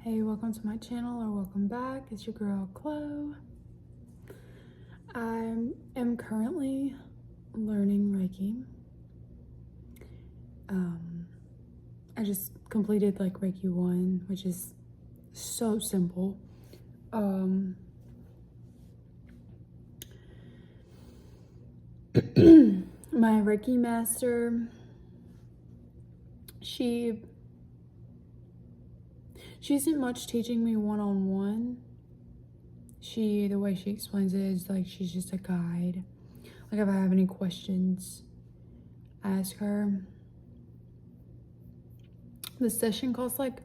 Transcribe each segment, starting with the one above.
Hey, welcome to my channel, or welcome back. It's your girl Chloe. I am currently learning Reiki. I just completed like Reiki 1, which is so simple. My Reiki Master, she isn't much teaching me one-on-one. The way she explains it is like she's just a guide. Like if I have any questions, ask her. The session cost like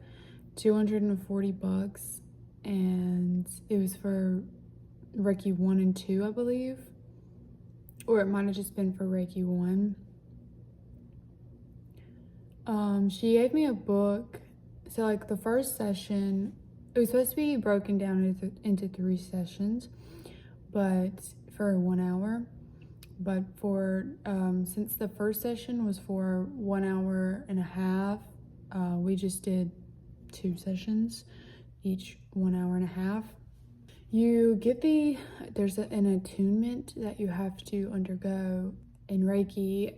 $240, and it was for Reiki 1 and 2, I believe. Or it might have just been for Reiki 1. She gave me a book. So like the first session, it was supposed to be broken down into 3 sessions, but for 1 hour. But for since the first session was for 1 hour and a half, we just did 2 sessions, each 1 hour and a half. You get there's an attunement that you have to undergo in Reiki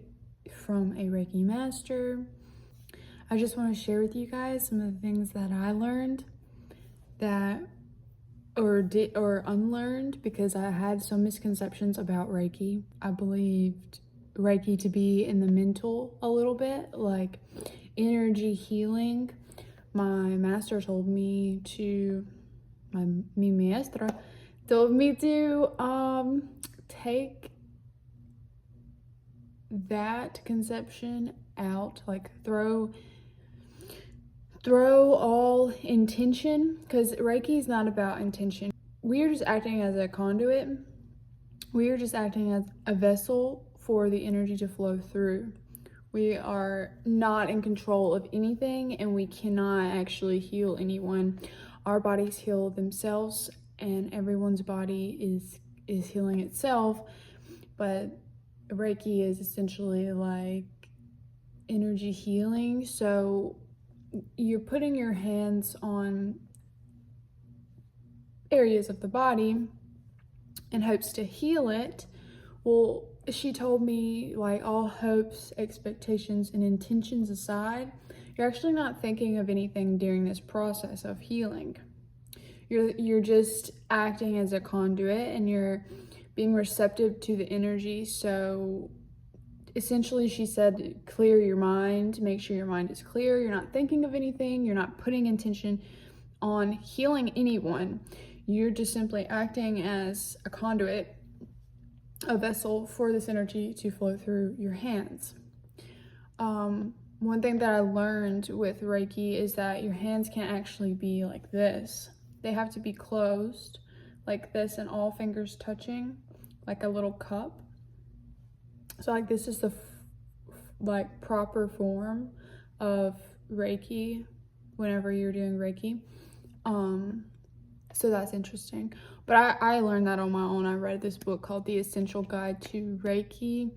from a Reiki Master. I just want to share with you guys some of the things that I learned or unlearned, because I had some misconceptions about Reiki. I believed Reiki to be in the mental a little bit, like energy healing. My master told me to, mi maestra told me to take that conception out, like throw all intention, because Reiki is not about intention. We are just acting as a conduit. We are just acting as a vessel for the energy to flow through. We are not in control of anything, and we cannot actually heal anyone. Our bodies heal themselves, and everyone's body is healing itself. But Reiki is essentially like energy healing. So you're putting your hands on areas of the body in hopes to heal it. Well, she told me, like, all hopes, expectations, and intentions aside, you're actually not thinking of anything during this process of healing. You're just acting as a conduit, and you're being receptive to the energy. So essentially, she said, clear your mind, make sure your mind is clear. You're not thinking of anything. You're not putting intention on healing anyone. You're just simply acting as a conduit, a vessel for this energy to flow through your hands. One thing that I learned with Reiki is that your hands can't actually be like this. They have to be closed like this, and all fingers touching like a little cup. So like this is the proper form of Reiki whenever you're doing Reiki. So that's interesting. But I learned that on my own. I read this book called The Essential Guide to Reiki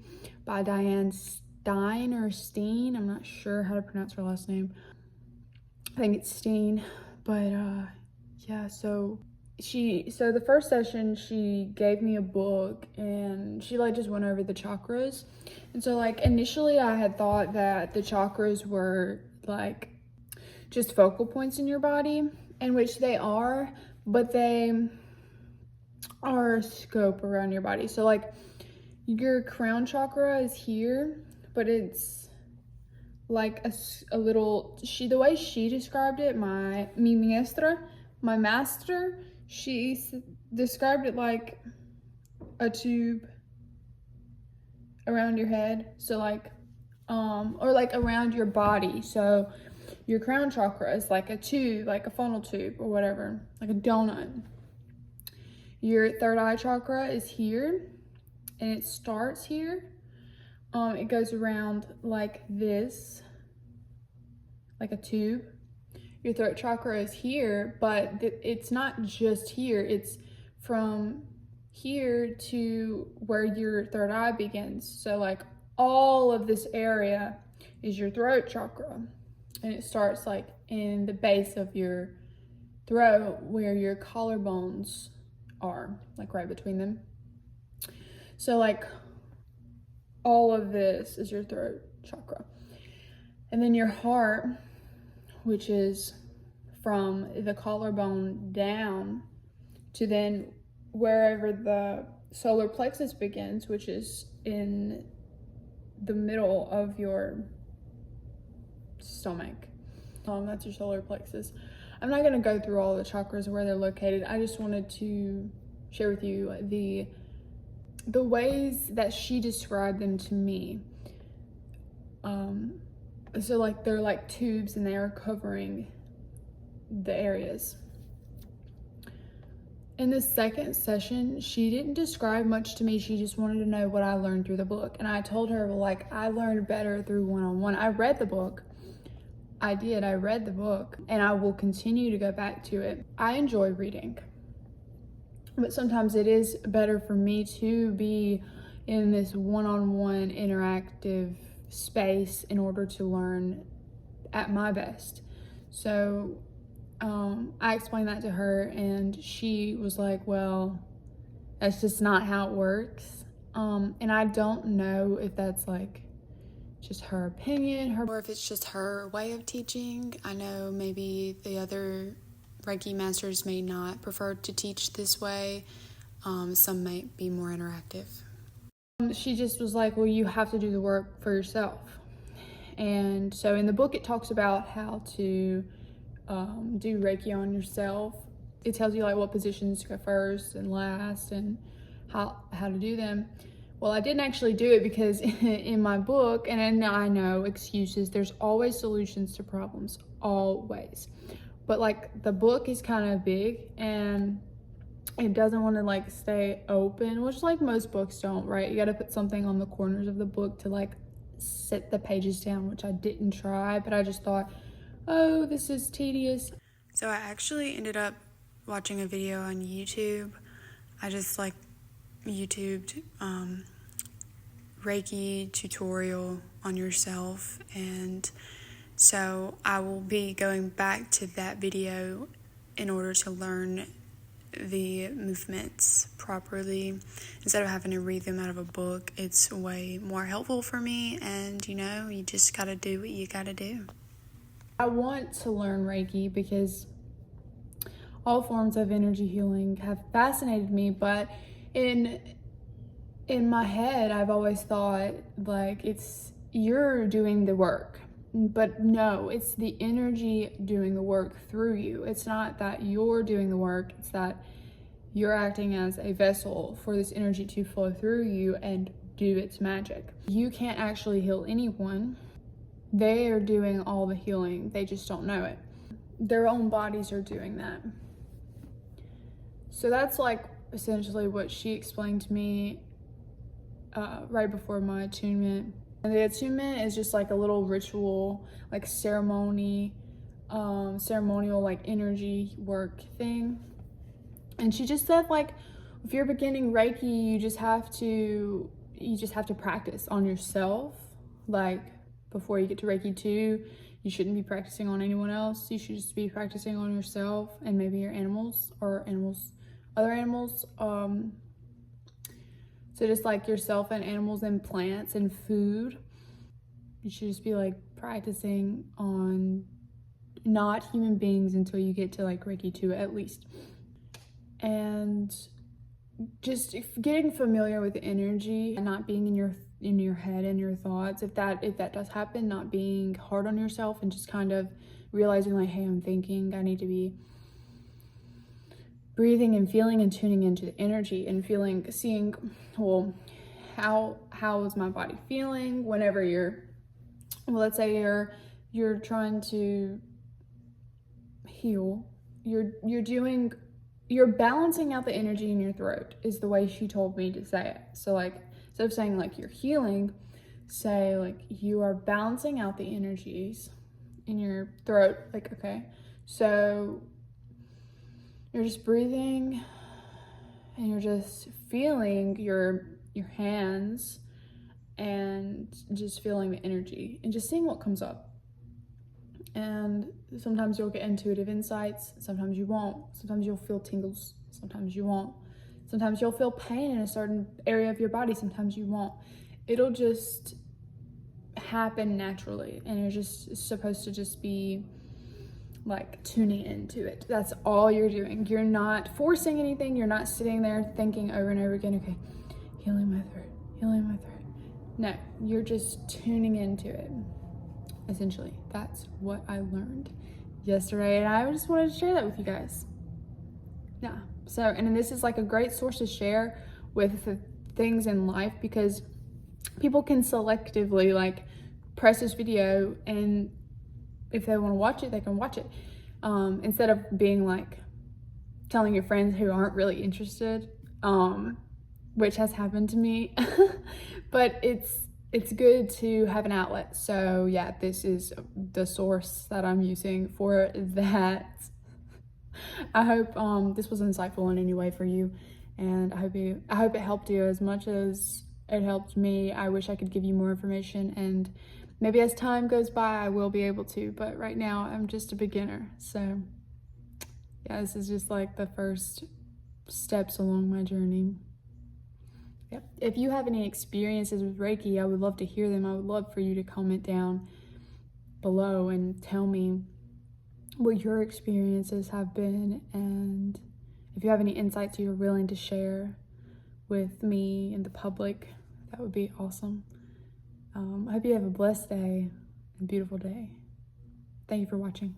by Diane Stein or Steen. I'm not sure how to pronounce her last name. I think it's Steen. But yeah, so the first session, she gave me a book, and she like just went over the chakras. And so like initially I had thought that the chakras were like just focal points in your body, in which they are, but they are scope around your body. So like your crown chakra is here, but it's like a little, the way she described it, my master, she described it like a tube around your head. So like or like around your body. So your crown chakra is like a tube, like a funnel tube or whatever, like a donut. Your third eye chakra is here, and it starts here. It goes around like this, like a tube. Your throat chakra is here, but it's not just here. It's from here to where your third eye begins. So like all of this area is your throat chakra, and it starts like in the base of your throat where your collarbones are, like right between them. So like all of this is your throat chakra. And then your heart, which is from the collarbone down to then wherever the solar plexus begins, which is in the middle of your stomach. That's your solar plexus. I'm not going to go through all the chakras where they're located. I just wanted to share with you the ways that she described them to me. So like they're like tubes and they are covering the areas. In the second session, she didn't describe much to me. She just wanted to know what I learned through the book. And I told her, like, I learned better through one-on-one. I read the book. I read the book, and I will continue to go back to it. I enjoy reading, but sometimes it is better for me to be in this one-on-one interactive space in order to learn at my best. So I explained that to her, and she was like, well, that's just not how it works. And I don't know if that's like just her opinion, or if it's just her way of teaching. I know maybe the other Reiki masters may not prefer to teach this way. Some might be more interactive. She just was like, well, you have to do the work for yourself. And so in the book, it talks about how to do Reiki on yourself. It tells you like what positions to go first and last and how to do them. Well, I didn't actually do it because in my book, and I know excuses, there's always solutions to problems, always. But like the book is kind of big and it doesn't want to like stay open, which like most books don't, right? You got to put something on the corners of the book to like set the pages down, which I didn't try, but I just thought, oh, this is tedious. So I actually ended up watching a video on YouTube. I just like YouTubed Reiki tutorial on yourself, and so I will be going back to that video in order to learn the movements properly instead of having to read them out of a book. It's way more helpful for me, and you just gotta do what you gotta do. I want to learn Reiki because all forms of energy healing have fascinated me, but in my head, I've always thought like you're doing the work, but no, it's the energy doing the work through you. It's not that you're doing the work, it's that you're acting as a vessel for this energy to flow through you and do its magic. You can't actually heal anyone. They are doing all the healing, they just don't know it. Their own bodies are doing that. So that's like essentially what she explained to me right before my attunement. And the attunement is just like a little ritual, like ceremonial like energy work thing. And she just said like, if you're beginning Reiki, you just have to practice on yourself. Like before you get to Reiki 2, you shouldn't be practicing on anyone else. You should just be practicing on yourself and maybe your animals or other animals. So just like yourself and animals and plants and food, you should just be like practicing on not human beings until you get to like Reiki 2 at least. And just getting familiar with the energy and not being in your head and your thoughts. If that does happen, not being hard on yourself and just kind of realizing like, hey, I'm thinking, I need to be breathing and feeling and tuning into the energy and seeing, well, how is my body feeling whenever let's say you're trying to heal, you're balancing out the energy in your throat is the way she told me to say it. So like, instead of saying like you're healing, say like you are balancing out the energies in your throat. Like, okay, so you're just breathing and you're just feeling your hands and just feeling the energy and just seeing what comes up. And sometimes you'll get intuitive insights, sometimes you won't. Sometimes you'll feel tingles, sometimes you won't. Sometimes you'll feel pain in a certain area of your body, sometimes you won't. It'll just happen naturally, and you're just supposed to just be like tuning into it. That's all you're doing. You're not forcing anything. You're not sitting there thinking over and over again, okay, healing my throat, healing my throat. No, you're just tuning into it. Essentially, that's what I learned yesterday, and I just wanted to share that with you guys. Yeah. So, and this is like a great source to share with the things in life, because people can selectively like press this video, and if they want to watch it, they can watch it. Instead of being like telling your friends who aren't really interested, which has happened to me. But it's good to have an outlet. So yeah, this is the source that I'm using for that. I hope this was insightful in any way for you, and I hope it helped you as much as it helped me. I wish I could give you more information, and maybe as time goes by I will be able to, but right now I'm just a beginner. So yeah, this is just like the first steps along my journey. Yep. If you have any experiences with Reiki, I would love to hear them. I would love for you to comment down below and tell me what your experiences have been, and if you have any insights you're willing to share with me and the public, that would be awesome. I hope you have a blessed day, a beautiful day. Thank you for watching.